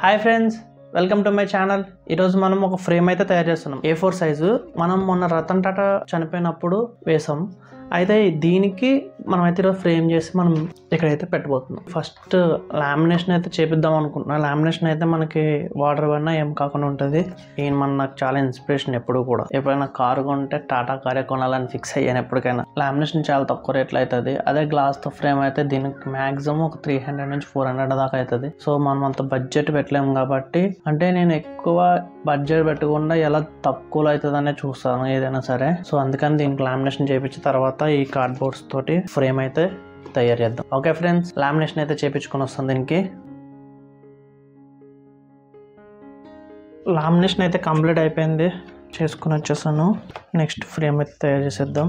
Hi friends, welcome to my channel. ఈరోజు మనం ఒక ఫ్రేమ్ అయితే తయారు చేస్తున్నాం. A4 size. మనం మొన్న రతన్ టాటా చనిపోయినప్పుడు వేసాం. అయితే దీనికి మనం అయితే ఈరోజు ఫ్రేమ్ చేసి మనం ఇక్కడైతే పెట్టబోతున్నాం. ఫస్ట్ లామినేషన్ అయితే చేపిద్దాం అనుకుంటున్నా. లామినేషన్ అయితే మనకి వాటర్ పడినా ఏం కాకుండా ఉంటుంది. ఈయన నాకు చాలా ఇన్స్పిరేషన్. ఎప్పుడు కూడా ఎప్పుడైనా కారు కొంటే టాటా కారే కొనాలని ఫిక్స్ అయ్యాను. ఎప్పటికైనా లామినేషన్ చాలా తక్కువ రేట్లో అవుతుంది. అదే గ్లాస్తో ఫ్రేమ్ అయితే దీనికి మాక్సిమం ఒక 300 నుంచి 400 దాకా అవుతుంది. సో మనం అంత బడ్జెట్ పెట్టలేము కాబట్టి, అంటే నేను ఎక్కువ బడ్జెట్ పెట్టకుండా ఎలా తక్కువలో అవుతుంది అనే చూస్తాను ఏదైనా సరే. సో అందుకని దీనికి లామినేషన్ చేయించిన తర్వాత ఈ కార్డ్బోర్డ్స్ తోటి ఫ్రేమ్ అయితే తయారు చేద్దాం. ఓకే ఫ్రెండ్స్, లామినేషన్ అయితే చేయించుకొని వస్తాం. దీనికి లామినేషన్ అయితే కంప్లీట్ అయిపోయింది, చేసుకుని వచ్చేసాను. నెక్స్ట్ ఫ్రేమ్ అయితే తయారు చేసేద్దాం.